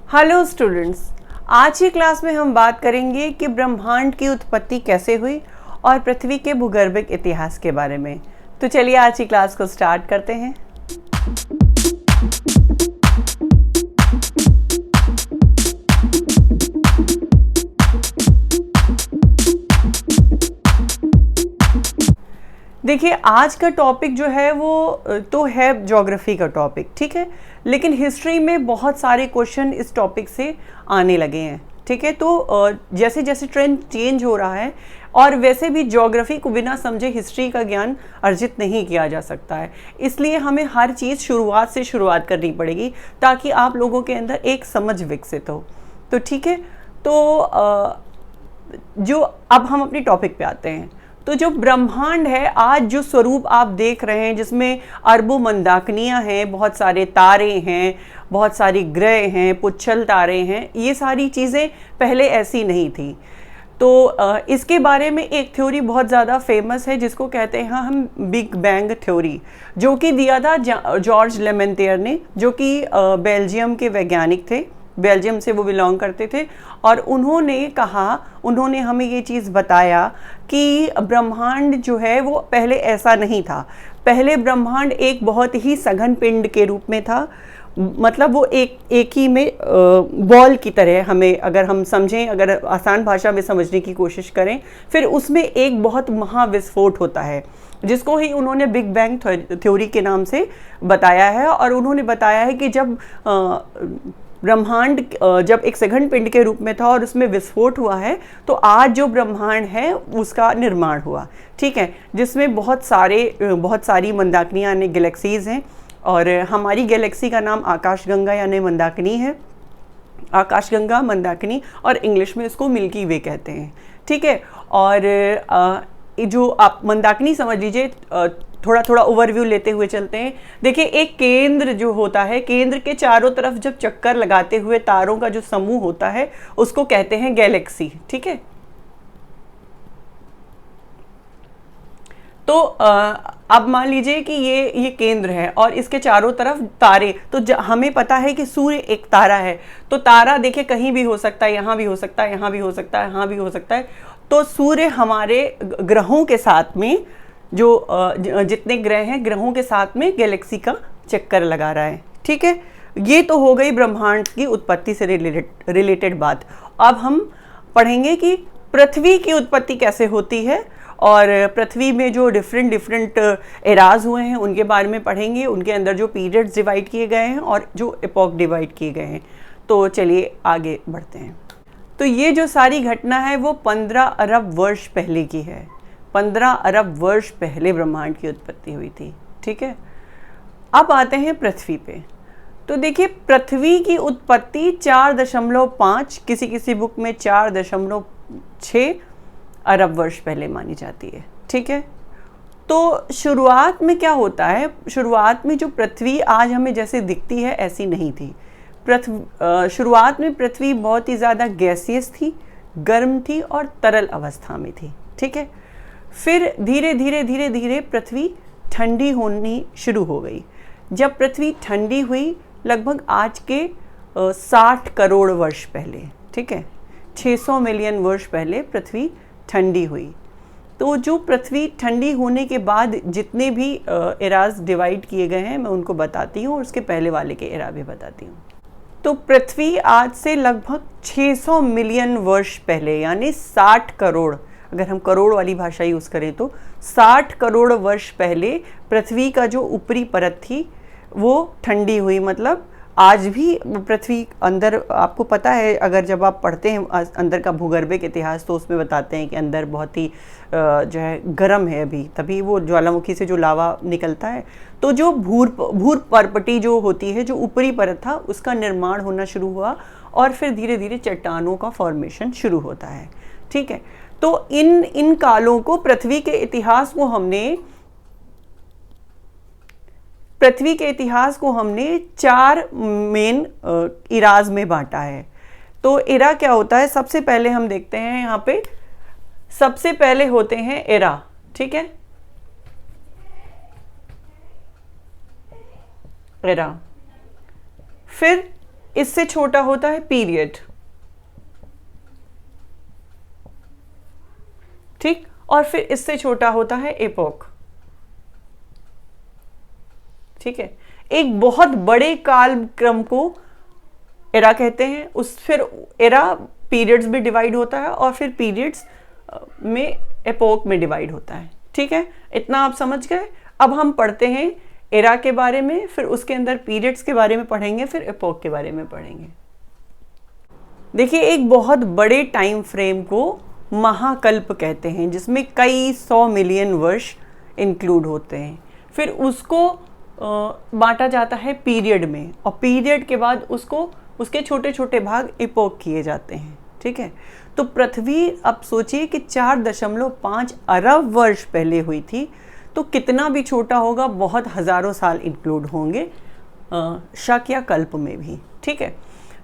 Hello students, आज की class में हम बात करेंगे कि ब्रह्मांड की उत्पत्ति कैसे हुई और पृथ्वी के भूगर्भिक इतिहास के बारे में। तो चलिए आज की क्लास को स्टार्ट करते हैं। देखिए, आज का टॉपिक जो है वो तो है ज्योग्राफी का टॉपिक, ठीक है, लेकिन हिस्ट्री में बहुत सारे क्वेश्चन इस टॉपिक से आने लगे हैं, ठीक है। तो जैसे जैसे ट्रेंड चेंज हो रहा है और वैसे भी ज्योग्राफी को बिना समझे हिस्ट्री का ज्ञान अर्जित नहीं किया जा सकता है, इसलिए हमें हर चीज़ शुरुआत से शुरुआत करनी पड़ेगी ताकि आप लोगों के अंदर एक समझ विकसित हो। तो ठीक है, तो जो अब हम अपने टॉपिक पे आते हैं। तो जो ब्रह्मांड है, आज जो स्वरूप आप देख रहे हैं जिसमें अरबों मंदाकिनियाँ हैं, बहुत सारे तारे हैं, बहुत सारी ग्रह हैं, पुच्छल तारे हैं, ये सारी चीज़ें पहले ऐसी नहीं थी। तो इसके बारे में एक थ्योरी बहुत ज़्यादा फेमस है जिसको कहते हैं हम बिग बैंग थ्योरी, जो कि दिया था जॉर्ज लेमेंटियर ने, जो कि बेल्जियम के वैज्ञानिक थे। बेल्जियम से वो बिलोंग करते थे और उन्होंने हमें ये चीज़ बताया कि ब्रह्मांड जो है वो पहले ऐसा नहीं था। पहले ब्रह्मांड एक बहुत ही सघन पिंड के रूप में था, मतलब वो एक ही में बॉल की तरह, हमें अगर हम समझें, अगर आसान भाषा में समझने की कोशिश करें, फिर उसमें एक बहुत महाविस्फोट होता है जिसको ही उन्होंने बिग बैंग थ्योरी के नाम से बताया है। और उन्होंने बताया है कि जब ब्रह्मांड जब एक सघन पिंड के रूप में था और उसमें विस्फोट हुआ है, तो आज जो ब्रह्मांड है उसका निर्माण हुआ, ठीक है, जिसमें बहुत सारी मंदाकिनियाँ यानी गैलेक्सीज हैं। और हमारी गैलेक्सी का नाम आकाशगंगा यानी मंदाकिनी है, आकाशगंगा, मंदाकिनी, और इंग्लिश में इसको मिल्की वे कहते हैं, ठीक है। और जो आप मंदाकिनी समझ लीजिए, थोड़ा थोड़ा ओवरव्यू लेते हुए चलते हैं। देखिए, एक केंद्र जो होता है, केंद्र के चारों तरफ जब चक्कर लगाते हुए तारों का जो समूह होता है उसको कहते हैं गैलेक्सी, ठीक है। तो अब मान लीजिए कि ये केंद्र है और इसके चारों तरफ तारे। तो हमें पता है कि सूर्य एक तारा है, तो तारा देखिए कहीं भी हो सकता है, यहाँ भी हो सकता है, यहाँ भी हो सकता है, यहाँ भी हो सकता है। तो सूर्य हमारे ग्रहों के साथ में, जो जितने ग्रह हैं, ग्रहों के साथ में गैलेक्सी का चक्कर लगा रहा है, ठीक है। ये तो हो गई ब्रह्मांड की उत्पत्ति से रिलेटेड बात। अब हम पढ़ेंगे कि पृथ्वी की उत्पत्ति कैसे होती है और पृथ्वी में जो डिफरेंट एराज हुए हैं उनके बारे में पढ़ेंगे, उनके अंदर जो पीरियड्स डिवाइड किए गए हैं और जो एपॉक डिवाइड किए गए हैं। तो चलिए आगे बढ़ते हैं। तो ये जो सारी घटना है वो 15 अरब वर्ष पहले की है। 15 अरब वर्ष पहले ब्रह्मांड की उत्पत्ति हुई थी, ठीक है। अब आते हैं पृथ्वी पे। तो देखिए, पृथ्वी की उत्पत्ति 4.5, किसी बुक में 4.6 अरब वर्ष पहले मानी जाती है, ठीक है। तो शुरुआत में क्या होता है, शुरुआत में जो पृथ्वी आज हमें जैसे दिखती है ऐसी नहीं थी। शुरुआत में पृथ्वी बहुत ही ज़्यादा गैसियस थी, गर्म थी और तरल अवस्था में थी, ठीक है। फिर धीरे धीरे पृथ्वी ठंडी होनी शुरू हो गई। जब पृथ्वी ठंडी हुई, लगभग आज के 60 करोड़ वर्ष पहले, ठीक है, 600 मिलियन वर्ष पहले पृथ्वी ठंडी हुई। तो जो पृथ्वी ठंडी होने के बाद जितने भी एराज डिवाइड किए गए हैं मैं उनको बताती हूँ और उसके पहले वाले के एरा भी बताती हूँ। तो पृथ्वी आज से लगभग 600 मिलियन वर्ष पहले, यानी 60 करोड़, अगर हम करोड़ वाली भाषा यूज़ करें तो 60 करोड़ वर्ष पहले पृथ्वी का जो ऊपरी परत थी वो ठंडी हुई। मतलब आज भी पृथ्वी अंदर, आपको पता है, अगर जब आप पढ़ते हैं अंदर का भूगर्भिक इतिहास तो उसमें बताते हैं कि अंदर बहुत ही जो है गर्म है अभी, तभी वो ज्वालामुखी से जो लावा निकलता है। तो जो भूर परपटी जो होती है, जो ऊपरी परत था, उसका निर्माण होना शुरू हुआ और फिर धीरे धीरे चट्टानों का फॉर्मेशन शुरू होता है, ठीक है। तो इन कालों को, पृथ्वी के इतिहास को हमने 4 मेन इराज में बांटा है। तो इरा क्या होता है, सबसे पहले हम देखते हैं यहाँ पे, सबसे पहले होते हैं एरा, ठीक है, एरा। फिर इससे छोटा होता है पीरियड, ठीक, और फिर इससे छोटा होता है एपोक, ठीक है। एक बहुत बड़े काल क्रम को एरा कहते हैं, उस फिर एरा पीरियड्स में डिवाइड होता है और फिर पीरियड्स में एपोक में डिवाइड होता है, ठीक है। इतना आप समझ गए। अब हम पढ़ते हैं एरा के बारे में, फिर उसके अंदर पीरियड्स के बारे में पढ़ेंगे, फिर एपोक के बारे में पढ़ेंगे। देखिए, एक बहुत बड़े टाइम फ्रेम को महाकल्प कहते हैं, जिसमें कई 100 मिलियन वर्ष इंक्लूड होते हैं। फिर उसको बांटा जाता है पीरियड में, और पीरियड के बाद उसको उसके छोटे छोटे भाग इपोक किए जाते हैं, ठीक है। तो पृथ्वी, अब सोचिए कि 4.5 अरब वर्ष पहले हुई थी, तो कितना भी छोटा होगा, बहुत हजारों साल इंक्लूड होंगे शक या कल्प में भी, ठीक है।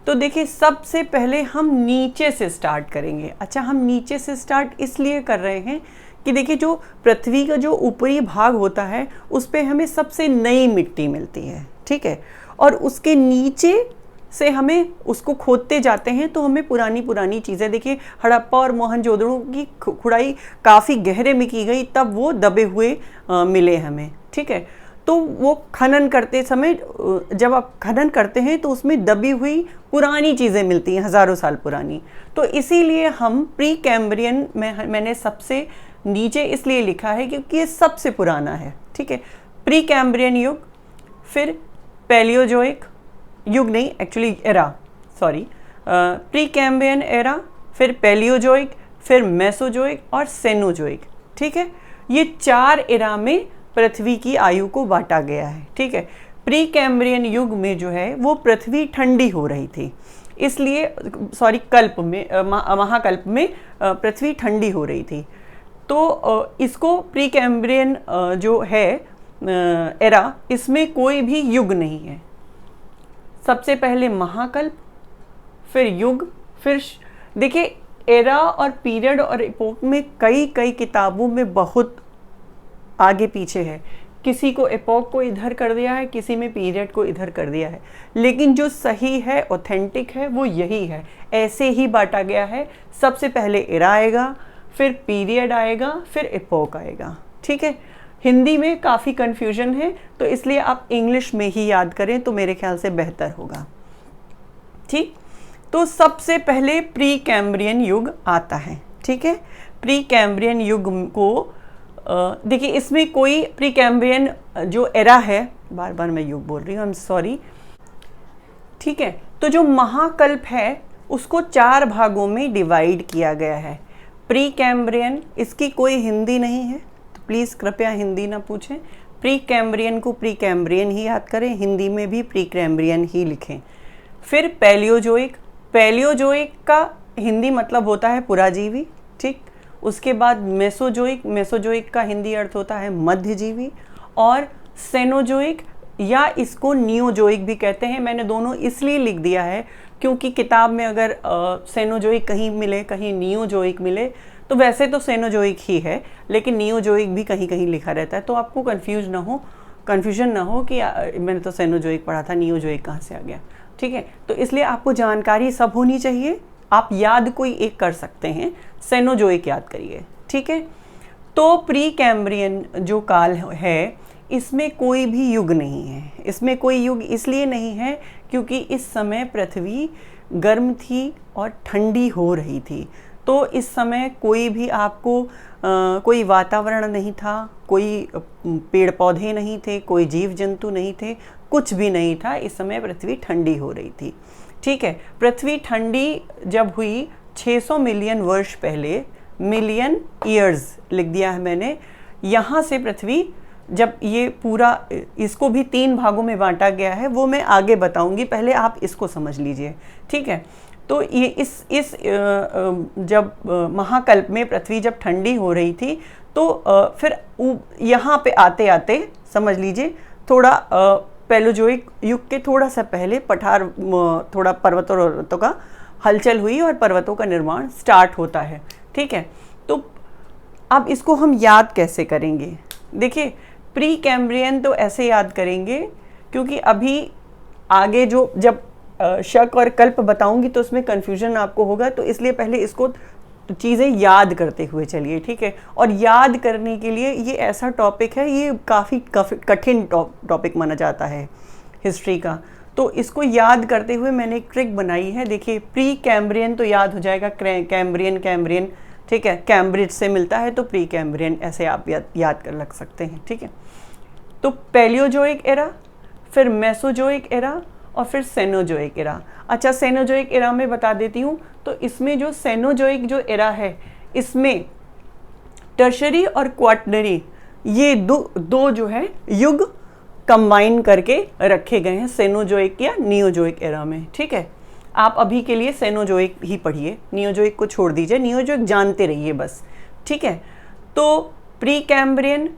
तो देखिए, सबसे पहले हम नीचे से स्टार्ट करेंगे। अच्छा, हम नीचे से स्टार्ट इसलिए कर रहे हैं कि देखिए, जो पृथ्वी का जो ऊपरी भाग होता है उस पे हमें सबसे नई मिट्टी मिलती है, ठीक है, और उसके नीचे से हमें उसको खोदते जाते हैं तो हमें पुरानी पुरानी चीज़ें, देखिए हड़प्पा और मोहनजोदड़ो की खुदाई काफ़ी गहरे में की गई, तब वो दबे हुए मिले हमें, ठीक है। तो वो खनन करते समय, जब आप खनन करते हैं तो उसमें दबी हुई पुरानी चीज़ें मिलती हैं, हज़ारों साल पुरानी। तो इसीलिए हम प्री कैम्ब्रियन में, मैंने सबसे नीचे इसलिए लिखा है क्योंकि ये सबसे पुराना है, ठीक है। प्री कैम्ब्रियन युग, फिर पैलियोजोइक युग, नहीं actually era, sorry, pre Cambrian era, फिर पैलियोजोइक, फिर मेसोजोइक और सेनोजोइक, ठीक है। ये 4 एरा में पृथ्वी की आयु को बांटा गया है, ठीक है। प्री कैम्ब्रियन युग में जो है वो पृथ्वी ठंडी हो रही थी, इसलिए, सॉरी, कल्प में, महाकल्प में पृथ्वी ठंडी हो रही थी। तो इसको प्री कैम्ब्रियन जो है एरा, इसमें कोई भी युग नहीं है। सबसे पहले महाकल्प, फिर युग, फिर देखिए, एरा और पीरियड और एपोक में कई कई किताबों में बहुत आगे पीछे है। किसी को एपोक को इधर कर दिया है, किसी में पीरियड को इधर कर दिया है, लेकिन जो सही है, ऑथेंटिक है, वो यही है। ऐसे ही बांटा गया है। सबसे पहले एरा आएगा, फिर पीरियड आएगा, फिर एपोक आएगा, ठीक है। हिंदी में काफ़ी कन्फ्यूजन है, तो इसलिए आप इंग्लिश में ही याद करें तो मेरे ख्याल से बेहतर होगा, ठीक। तो सबसे पहले प्री कैम्ब्रियन युग आता है, ठीक है। प्री कैम्ब्रियन युग को देखिए, इसमें कोई प्री कैम्ब्रियन जो एरा है, बार बार मैं युग बोल रही हूँ, आई एम सॉरी, ठीक है। तो जो महाकल्प है उसको 4 भागों में डिवाइड किया गया है। प्री कैम्ब्रियन, इसकी कोई हिंदी नहीं है, तो प्लीज़ कृपया हिंदी ना पूछें। प्री कैम्ब्रियन को प्री कैम्ब्रियन ही याद करें, हिंदी में भी प्री कैम्ब्रियन ही लिखें। फिर पैलियोजोइक, पैलियोजोइक का हिंदी मतलब होता है पुराजीवी, ठीक। उसके बाद मेसोजोइक, मेसोजोइक का हिंदी अर्थ होता है मध्यजीवी, और सेनोजोइक या इसको नियोजोइक भी कहते हैं। मैंने दोनों इसलिए लिख दिया है क्योंकि किताब में अगर सेनोजोइक कहीं मिले, कहीं नियोजोइक मिले, तो वैसे तो सेनोजोइक ही है, लेकिन नियोजोइक भी कहीं कहीं लिखा रहता है, तो आपको कन्फ्यूजन ना हो कि मैंने तो सेनोजोइक पढ़ा था, नियोजोइक कहाँ से आ गया, ठीक है। तो इसलिए आपको जानकारी सब होनी चाहिए। आप याद कोई एक कर सकते हैं, सेनोजोइक याद करिए, ठीक है। तो प्री कैम्ब्रियन जो काल है, इसमें कोई भी युग नहीं है। इसमें कोई युग इसलिए नहीं है क्योंकि इस समय पृथ्वी गर्म थी और ठंडी हो रही थी। तो इस समय कोई भी आपको कोई वातावरण नहीं था, कोई पेड़ पौधे नहीं थे, कोई जीव जंतु नहीं थे, कुछ भी नहीं था। इस समय पृथ्वी ठंडी हो रही थी, ठीक है। पृथ्वी ठंडी जब हुई 600 मिलियन वर्ष पहले, मिलियन ईयर्स लिख दिया है मैंने, यहाँ से पृथ्वी, जब ये पूरा, इसको भी 3 भागों में बांटा गया है, वो मैं आगे बताऊंगी, पहले आप इसको समझ लीजिए, ठीक है। तो ये इस जब महाकल्प में पृथ्वी जब ठंडी हो रही थी, तो फिर यहाँ पे आते आते समझ लीजिए, थोड़ा पैलियोजोइक युग के थोड़ा सा पहले पठार, थोड़ा पर्वतों का हलचल हुई और पर्वतों का निर्माण स्टार्ट होता है, ठीक है। तो अब इसको हम याद कैसे करेंगे? देखिए, प्री कैम्ब्रियन तो ऐसे याद करेंगे क्योंकि अभी आगे जो, जब शक और कल्प बताऊंगी तो उसमें कन्फ्यूजन आपको होगा, तो इसलिए पहले इसको चीज़ें याद करते हुए चलिए, ठीक है। और याद करने के लिए ये ऐसा टॉपिक है, ये काफ़ी कठिन टॉपिक माना जाता है हिस्ट्री का। तो इसको याद करते हुए मैंने एक ट्रिक बनाई है। देखिए, प्री कैम्ब्रियन तो याद हो जाएगा, कैम्ब्रियन, ठीक है, कैम्ब्रिज से मिलता है तो प्री कैम्ब्रियन, ऐसे आप याद कर लग सकते हैं, ठीक है। तो पैलियोजोइक एरा, फिर मेसोजोइक एरा और फिर सेनोजोइक एरा। अच्छा, सेनोजोइक एरा में बता देती हूँ, तो इसमें जो सेनोजोइक जो एरा है, इसमें टर्शरी और क्वाटरनरी ये दो जो है युग कंबाइन करके रखे गए हैं सेनोजोइक या नियोजोइक एरा में, ठीक है। आप अभी के लिए सेनोजोइक ही पढ़िए, नियोजोइक को छोड़ दीजिए, नियोजोइक जानते रहिए बस, ठीक है। तो प्री कैम्ब्रियन,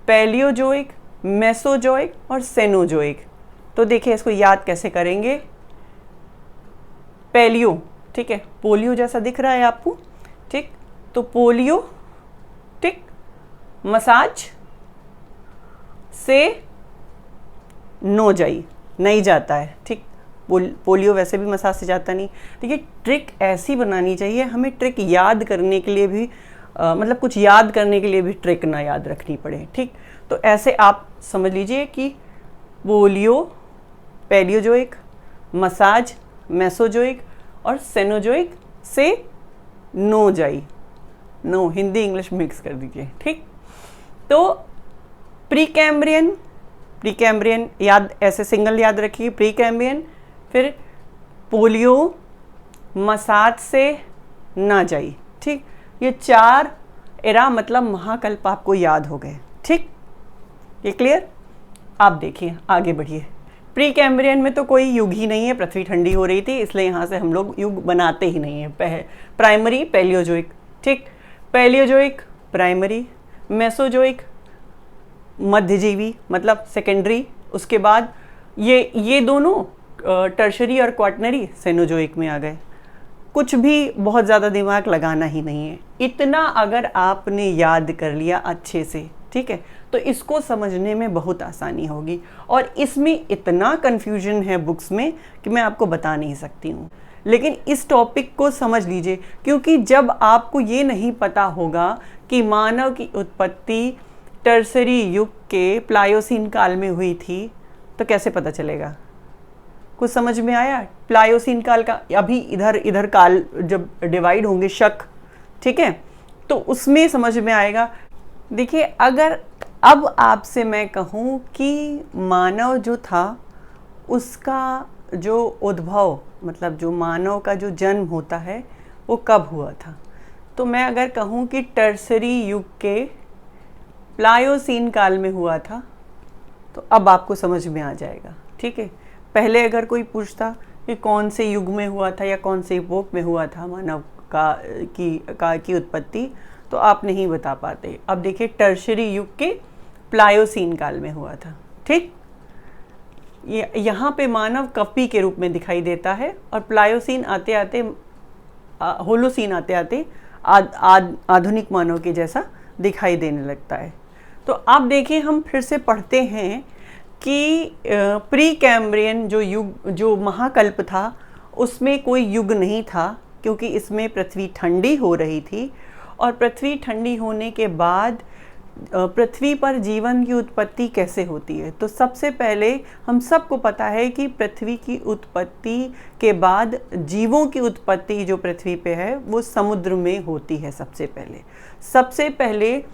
पैलियोजोइक, मेसोजोइक और सेनोजोइक। तो देखिए इसको याद कैसे करेंगे। पैलियो, ठीक है, पोलियो जैसा दिख रहा है आपको, ठीक। तो पोलियो, ठीक, मसाज से नोजाई नहीं जाता है, ठीक। पोलियो वैसे भी मसाज से जाता नहीं। देखिए, ट्रिक ऐसी बनानी चाहिए, हमें ट्रिक याद करने के लिए भी मतलब कुछ याद करने के लिए भी ट्रिक ना याद रखनी पड़े, ठीक। तो ऐसे आप समझ लीजिए कि पोलियो, पैलियोजोइक, मसाज, मेसोजोइक और सेनोजोइक से नोजाई, नो हिंदी इंग्लिश मिक्स कर दीजिए, ठीक। तो प्री कैम्ब्रियन याद ऐसे सिंगल याद रखिए, प्री कैम्ब्रियन, फिर पोलियो, मसाज से ना जाई, ठीक। ये 4 एरा मतलब महाकल्प आपको याद हो गए, ठीक। ये क्लियर। आप देखिए आगे बढ़िए। प्री कैम्ब्रियन में तो कोई युग ही नहीं है, पृथ्वी ठंडी हो रही थी, इसलिए यहाँ से हम लोग युग बनाते ही नहीं है। प्राइमरी पैलियोजोइक, ठीक, पैलियोजोइक प्राइमरी, मेसोजोइक मध्यजीवी मतलब सेकेंडरी, उसके बाद ये दोनों टर्शरी और क्वाटरनरी सेनोजोइक में आ गए। कुछ भी बहुत ज़्यादा दिमाग लगाना ही नहीं है, इतना अगर आपने याद कर लिया अच्छे से, ठीक है, तो इसको समझने में बहुत आसानी होगी। और इसमें इतना कन्फ्यूजन है बुक्स में कि मैं आपको बता नहीं सकती हूँ, लेकिन इस टॉपिक को समझ लीजिए, क्योंकि जब आपको ये नहीं पता होगा कि मानव की उत्पत्ति टर्सरी युग के प्लायोसीन काल में हुई थी, तो कैसे पता चलेगा। कुछ समझ में आया। प्लायोसीन काल का अभी इधर काल जब डिवाइड होंगे शक, ठीक है, तो उसमें समझ में आएगा। देखिए, अगर अब आपसे मैं कहूँ कि मानव जो था उसका जो उद्भव मतलब जो मानव का जो जन्म होता है वो कब हुआ था, तो मैं अगर कहूँ कि टर्सरी युग के प्लायोसीन काल में हुआ था, तो अब आपको समझ में आ जाएगा, ठीक है। पहले अगर कोई पूछता कि कौन से युग में हुआ था या कौन से इपोक में हुआ था मानव की उत्पत्ति, तो आप नहीं बता पाते। अब देखिए, टर्शरी युग के प्लायोसीन काल में हुआ था, ठीक। यहाँ पे मानव कपी के रूप में दिखाई देता है, और प्लायोसीन आते आते होलोसीन आते आते आधुनिक मानव के जैसा दिखाई देने लगता है। तो अब देखिए, हम फिर से पढ़ते हैं कि प्री कैम्ब्रियन जो महाकल्प था उसमें कोई युग नहीं था, क्योंकि इसमें पृथ्वी ठंडी हो रही थी, और पृथ्वी ठंडी होने के बाद पृथ्वी पर जीवन की उत्पत्ति कैसे होती है। तो सबसे पहले हम सबको पता है कि पृथ्वी की उत्पत्ति के बाद जीवों की उत्पत्ति जो पृथ्वी पे है वो समुद्र में होती है। सबसे पहले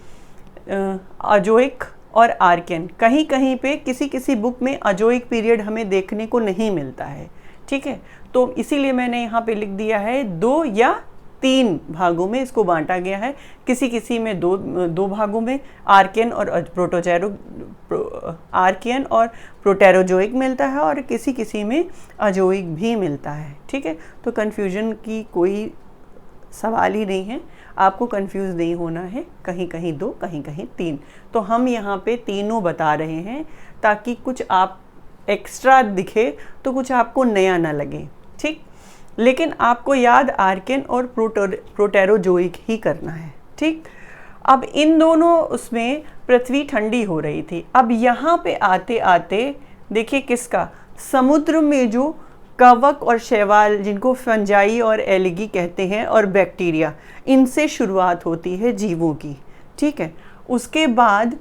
अजोइक और आर्कियन, कहीं कहीं पे किसी बुक में अजोइक पीरियड हमें देखने को नहीं मिलता है, ठीक है। तो इसीलिए मैंने यहाँ पे लिख दिया है 2 या 3 भागों में इसको बांटा गया है। किसी में दो भागों में आर्कियन और आर्कियन और प्रोटेरोजोइक मिलता है, और किसी में अजोइक भी मिलता है, ठीक है। तो कन्फ्यूजन की कोई सवाल ही नहीं है, आपको कंफ्यूज नहीं होना है, कहीं 2 कहीं 3। तो हम यहाँ पे तीनों बता रहे हैं ताकि कुछ आप एक्स्ट्रा दिखे तो कुछ आपको नया ना लगे, ठीक। लेकिन आपको याद आर्कियन और प्रोटेरोजोइक ही करना है, ठीक। अब इन दोनों उसमें पृथ्वी ठंडी हो रही थी। अब यहाँ पे आते आते देखिए किसका, समुद्र में जो कवक और शैवाल, जिनको फंजाई और एलगी कहते हैं, और बैक्टीरिया, इनसे शुरुआत होती है जीवों की। ठीक है, उसके बाद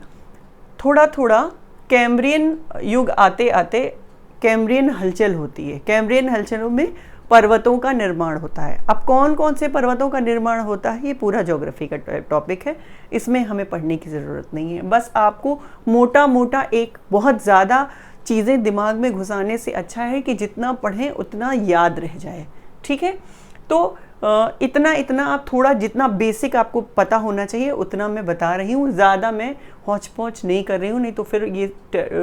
थोड़ा थोड़ा कैम्ब्रियन युग आते आते कैम्ब्रियन हलचल होती है। कैम्ब्रियन हलचलों में पर्वतों का निर्माण होता है। अब कौन कौन से पर्वतों का निर्माण होता है, ये पूरा ज्योग्राफी का टॉपिक है, इसमें हमें पढ़ने की ज़रूरत नहीं है। बस आपको मोटा मोटा एक, बहुत ज़्यादा चीज़ें दिमाग में घुसाने से अच्छा है कि जितना पढ़ें उतना याद रह जाए। ठीक है, तो इतना इतना आप थोड़ा, जितना बेसिक आपको पता होना चाहिए उतना मैं बता रही हूँ। ज़्यादा मैं हौच पौच नहीं कर रही हूँ, नहीं तो फिर ये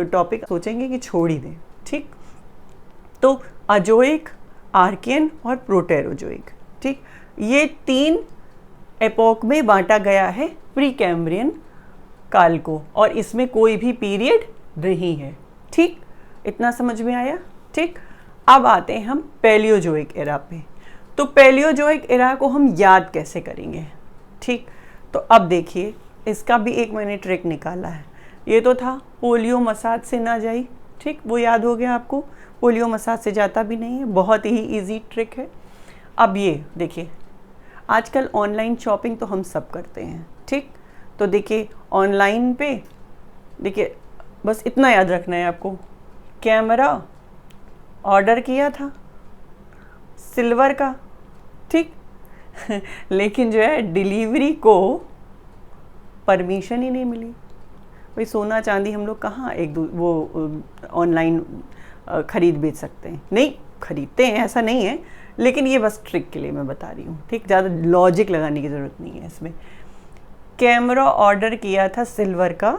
टॉपिक सोचेंगे कि छोड़ ही दें। ठीक, तो अजोइक, आर्कियन और प्रोटेरोजोइक, ठीक, ये 3 एपोक में बांटा गया है प्री कैम्ब्रियन काल को, और इसमें कोई भी पीरियड नहीं है। ठीक, इतना समझ में आया। ठीक, अब आते हैं हम पैलियोजोइक एरा पे। तो पैलियोजोइक एरा को हम याद कैसे करेंगे? ठीक, तो अब देखिए, इसका भी एक मैंने ट्रिक निकाला है। ये तो था पोलियो मसाज से ना जाई, ठीक, वो याद हो गया आपको, पोलियो मसाज से जाता भी नहीं है, बहुत ही इजी ट्रिक है। अब ये देखिए, आजकल ऑनलाइन शॉपिंग तो हम सब करते हैं। ठीक, तो देखिए ऑनलाइन पे देखिए, बस इतना याद रखना है आपको, कैमरा ऑर्डर किया था सिल्वर का, ठीक लेकिन जो है डिलीवरी को परमिशन ही नहीं मिली। भाई सोना चांदी हम लोग कहाँ वो ऑनलाइन खरीद बेच सकते हैं? नहीं खरीदते हैं, ऐसा नहीं है, लेकिन ये बस ट्रिक के लिए मैं बता रही हूँ। ठीक, ज़्यादा लॉजिक लगाने की ज़रूरत नहीं है इसमें। कैमरा ऑर्डर किया था सिल्वर का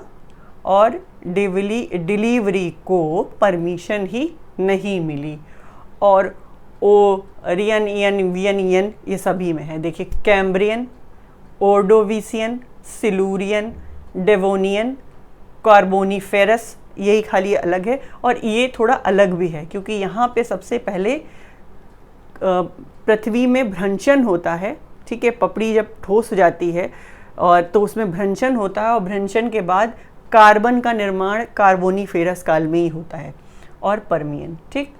और डिलीवरी को परमिशन ही नहीं मिली, और ओरियन, ईयन, वियनियन, ये सभी में है। देखिए कैम्ब्रियन, ओर्डोविसियन, सिलूरियन, डेवोनियन, कार्बोनीफेरस, यही खाली अलग है, और ये थोड़ा अलग भी है क्योंकि यहाँ पे सबसे पहले पृथ्वी में भ्रंशन होता है। ठीक है, पपड़ी जब ठोस हो जाती है और तो उसमें भ्रंशन होता है, और भ्रंशन के बाद कार्बन का निर्माण कार्बोनीफेरस काल में ही होता है, और परमियन। ठीक,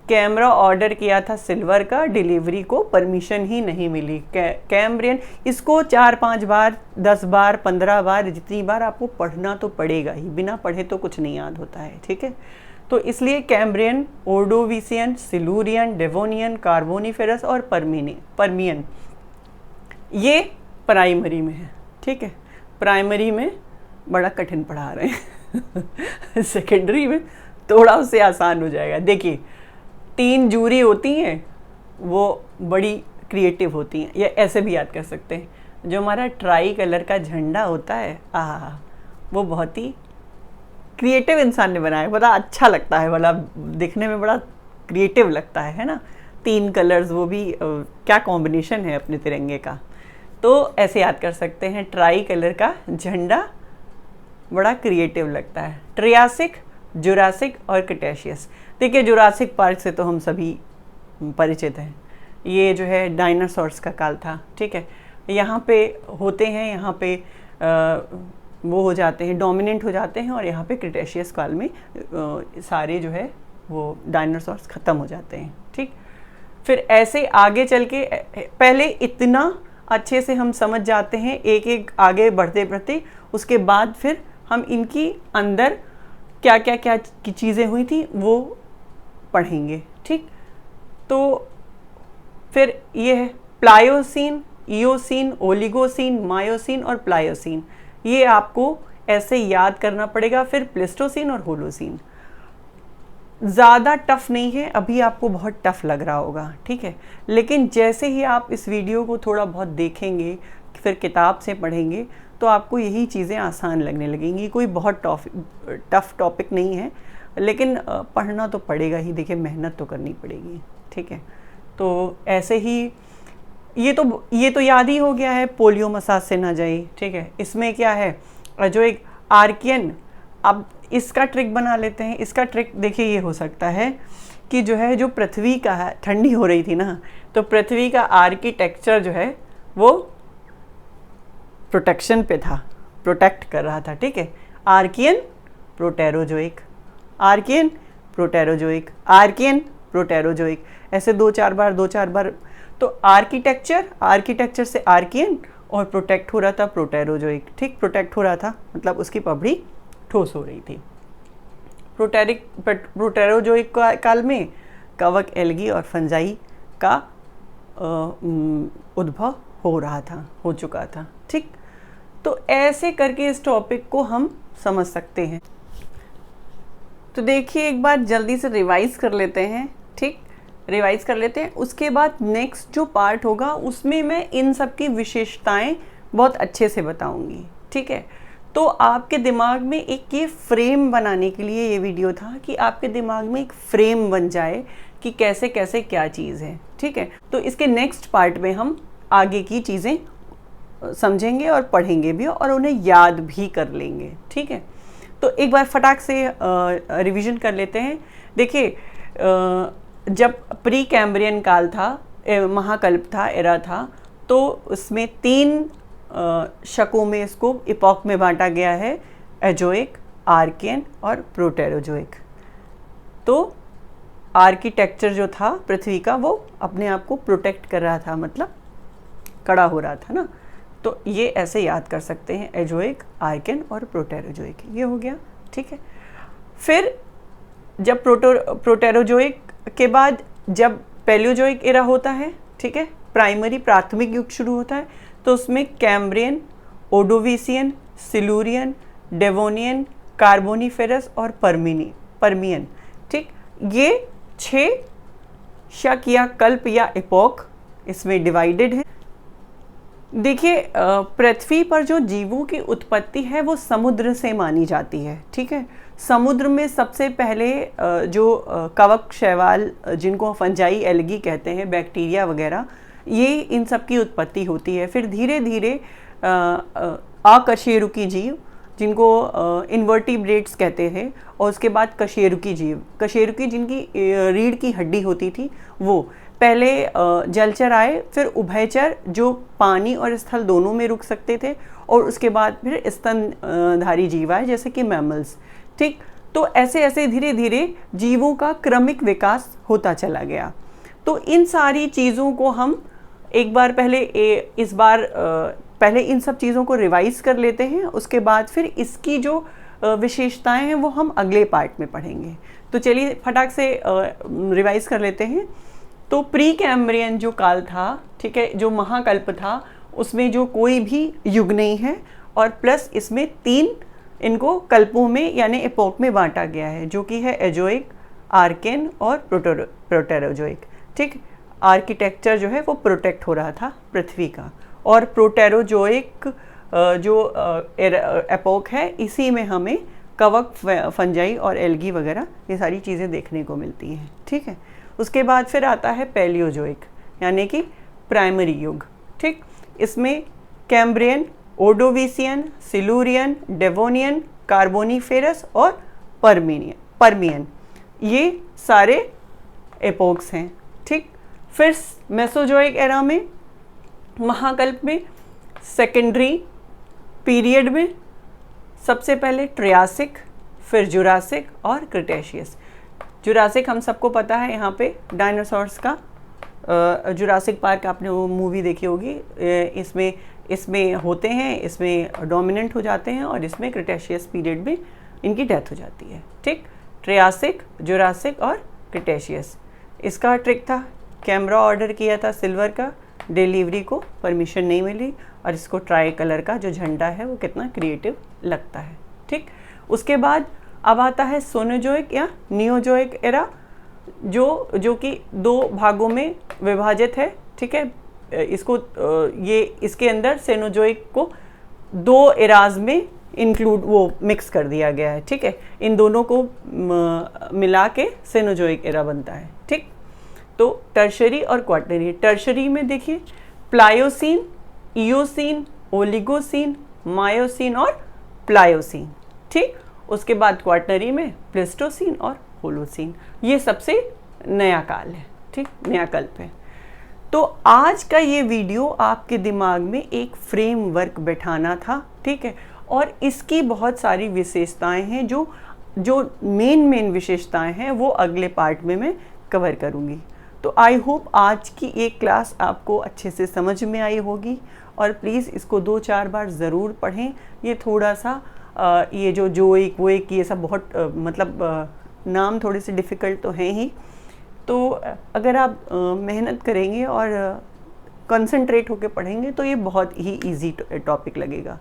कैमरा ऑर्डर किया था सिल्वर का, डिलीवरी को परमिशन ही नहीं मिली। कैम्ब्रियन, इसको 4-5 बार, 10 बार, 15 बार, जितनी बार आपको पढ़ना तो पड़ेगा ही, बिना पढ़े तो कुछ नहीं याद होता है। ठीक है, तो इसलिए कैम्ब्रियन, ओर्डोविसियन, सिलूरियन, डेवोनियन, कार्बोनीफेरस और परमियन, ये प्राइमरी में है। ठीक है, प्राइमरी में बड़ा कठिन पढ़ा रहे हैं सेकेंडरी में थोड़ा उससे आसान हो जाएगा। देखिए 3 जूरी होती हैं, वो बड़ी क्रिएटिव होती हैं, या ऐसे भी याद कर सकते हैं। जो हमारा ट्राई कलर का झंडा होता है, वो बहुत ही क्रिएटिव इंसान ने बनाया, बड़ा अच्छा लगता है, बड़ा दिखने में बड़ा क्रिएटिव लगता है ना। 3 कलर्स, वो भी क्या कॉम्बिनेशन है अपने तिरंगे का। तो ऐसे याद कर सकते हैं, ट्राई कलर का झंडा बड़ा क्रिएटिव लगता है। ट्रियासिक, जुरासिक और क्रेटेशियस। देखिए जुरासिक पार्क से तो हम सभी परिचित हैं, ये जो है डायनासोर्स का काल था। ठीक है, यहाँ पे होते हैं, यहाँ पे वो हो जाते हैं, डोमिनेंट हो जाते हैं, और यहाँ पे क्रेटेशियस काल में सारे जो है वो डायनासोर्स ख़त्म हो जाते हैं। ठीक, फिर ऐसे आगे चल के पहले इतना अच्छे से हम समझ जाते हैं, एक एक आगे बढ़ते बढ़ते, उसके बाद फिर हम इनकी अंदर क्या क्या क्या की चीज़ें हुई थी वो पढ़ेंगे। ठीक, तो फिर ये है प्लायोसीन, ईओसीन, ओलिगोसीन, मायोसीन और प्लायोसीन, ये आपको ऐसे याद करना पड़ेगा। फिर प्लेस्टोसीन और होलोसीन। ज़्यादा टफ नहीं है, अभी आपको बहुत टफ लग रहा होगा। ठीक है, लेकिन जैसे ही आप इस वीडियो को थोड़ा बहुत देखेंगे, फिर किताब से पढ़ेंगे, तो आपको यही चीज़ें आसान लगने लगेंगी। कोई बहुत टफ टॉपिक नहीं है, लेकिन पढ़ना तो पड़ेगा ही। देखिए मेहनत तो करनी पड़ेगी। ठीक है, तो ऐसे ही ये तो याद ही हो गया है, पोलियो मसाज से ना जाए। ठीक है, इसमें क्या है, जो एक आर्कियन, अब इसका ट्रिक बना लेते हैं। इसका ट्रिक देखिए ये हो सकता है कि जो है, जो पृथ्वी का है, ठंडी हो रही थी ना, तो पृथ्वी का आर्किटेक्चर जो है वो प्रोटेक्शन पे था, प्रोटेक्ट कर रहा था। ठीक है, Archean, Proterozoic, Archean, Proterozoic, Archean, Proterozoic, ऐसे 2-4 बार। तो आर्किटेक्चर से आर्कियन और प्रोटेक्ट हो रहा था प्रोटेरोजोइक, ठीक, प्रोटेक्ट हो रहा था मतलब उसकी पपड़ी ठोस हो रही थी। प्रोटेरोजोइक काल में कवक, एल्गी और फंजाई का उद्भव हो चुका था, ठीक। तो ऐसे करके इस टॉपिक को हम समझ सकते हैं। तो देखिए एक बार जल्दी से रिवाइज कर लेते हैं, ठीक, रिवाइज कर लेते हैं। उसके बाद नेक्स्ट जो पार्ट होगा उसमें मैं इन सब की विशेषताएं बहुत अच्छे से बताऊंगी, ठीक है। तो आपके दिमाग में एक ये फ्रेम बनाने के लिए ये वीडियो था कि आपके दिमाग में एक फ्रेम बन जाए कि कैसे कैसे क्या चीज़ है, ठीक है। तो इसके नेक्स्ट पार्ट में हम आगे की चीज़ें समझेंगे और पढ़ेंगे भी और उन्हें याद भी कर लेंगे, ठीक है। तो एक बार फटाक से रिवीजन कर लेते हैं। देखिए जब प्री कैम्ब्रियन काल था, महाकल्प था, एरा था, तो उसमें 3 शकों में इसको इपॉक में बांटा गया है, एजोइक, आर्कियन और प्रोटेरोजोइक। तो आर्किटेक्चर जो था पृथ्वी का वो अपने आप को प्रोटेक्ट कर रहा था, मतलब कड़ा हो रहा था ना। तो ये ऐसे याद कर सकते हैं, एजोइक, आर्कियन और प्रोटेरोजोइक, ये हो गया, ठीक है। फिर जब प्रोटेरोजोइक के बाद जब पैलियोजोइक एरा होता है, ठीक है, प्राथमिक युग शुरू होता है, तो उसमें कैम्ब्रियन, ओडोविसियन, सिलूरियन, डेवोनियन, कार्बोनिफेरस और पर्मियन, ठीक, ये 6 शक या कल्प या एपोक इसमें डिवाइडेड है। देखिए पृथ्वी पर जो जीवों की उत्पत्ति है वो समुद्र से मानी जाती है, ठीक है। समुद्र में सबसे पहले जो कवक, शैवाल, जिनको फंजाई, एल्गी कहते हैं, बैक्टीरिया वगैरह, ये इन सब की उत्पत्ति होती है। फिर धीरे धीरे अकशेरुकी जीव, जिनको इन्वर्टिब्रेट्स कहते हैं, और उसके बाद कशेरुकी जीव, कशेरुकी जिनकी रीढ़ की हड्डी होती थी, वो पहले जलचर आए, फिर उभयचर जो पानी और स्थल दोनों में रुक सकते थे, और उसके बाद फिर स्तनधारी जीव आए जैसे कि मैमल्स, ठीक। तो ऐसे ऐसे धीरे धीरे जीवों का क्रमिक विकास होता चला गया। तो इन सारी चीज़ों को हम एक बार पहले इन सब चीज़ों को रिवाइज कर लेते हैं, उसके बाद फिर इसकी जो विशेषताएं हैं वो हम अगले पार्ट में पढ़ेंगे। तो चलिए फटाक से रिवाइज कर लेते हैं। तो प्री कैम्ब्रियन जो काल था, ठीक है, जो महाकल्प था, उसमें जो कोई भी युग नहीं है, और प्लस इसमें 3 इनको कल्पों में यानी एपोक में बांटा गया है, जो कि है एजोइक, आर्कियन और प्रोटेरोजोइक, ठीक। आर्किटेक्चर जो है वो प्रोटेक्ट हो रहा था पृथ्वी का, और प्रोटेरोजोइक जो एपोक है, इसी में हमें कवक, फंजाई और एल्गी वगैरह ये सारी चीज़ें देखने को मिलती हैं, ठीक है। उसके बाद फिर आता है पैलियोजोइक यानी कि प्राइमरी युग, ठीक। इसमें कैम्ब्रियन, ओडोविसियन, सिलूरियन, डेवोनियन, कार्बोनिफेरस और पर्मियन, ये सारे एपोक्स हैं, ठीक। फिर मेसोजोइक एरा में, महाकल्प में, सेकेंडरी पीरियड में सबसे पहले ट्रियासिक, फिर जुरासिक और क्रिटेशियस। जुरासिक हम सबको पता है, यहाँ पे डायनासोर्स का जुरासिक पार्क आपने वो मूवी देखी होगी, इसमें होते हैं, इसमें डोमिनेंट हो जाते हैं, और इसमें क्रिटेशियस पीरियड में इनकी डेथ हो जाती है, ठीक। ट्रियासिक, जुरासिक और क्रिटेशियस। इसका ट्रिक था, कैमरा ऑर्डर किया था सिल्वर का, डिलीवरी को परमिशन नहीं मिली, और इसको ट्राई कलर का जो झंडा है वो कितना क्रिएटिव लगता है, ठीक। उसके बाद अब आता है सोनोजोइक या नियोजोइक एरा, जो कि 2 भागों में विभाजित है, ठीक है। इसके अंदर सेनोजोइक को 2 एराज में मिक्स कर दिया गया है, ठीक है। इन दोनों को मिला के सेनोजोइक एरा बनता है, ठीक। तो टर्शरी और क्वाटरनरी। टर्शरी में देखिए प्लायोसीन, इयोसीन, ओलिगोसीन, मायोसीन और प्लायोसीन, ठीक। उसके बाद क्वाटरनरी में प्लेस्टोसीन और होलोसीन। ये सबसे नया काल है, ठीक, नया कल्प है। तो आज का ये वीडियो आपके दिमाग में एक फ्रेमवर्क बैठाना था, ठीक है। और इसकी बहुत सारी विशेषताएं हैं, जो मेन विशेषताएं हैं वो अगले पार्ट में मैं कवर करूँगी। तो आई होप आज की एक क्लास आपको अच्छे से समझ में आई होगी, और प्लीज़ इसको 2-4 बार ज़रूर पढ़ें। ये थोड़ा सा ये जो एक वो एक ये सब बहुत नाम थोड़े से डिफ़िकल्ट तो हैं ही। तो अगर आप मेहनत करेंगे और कंसंट्रेट होकर पढ़ेंगे तो ये बहुत ही इजी टॉपिक लगेगा।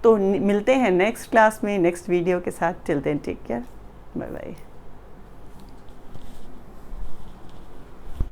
तो मिलते हैं नेक्स्ट क्लास में नेक्स्ट वीडियो के साथ। Till then take care, bye bye.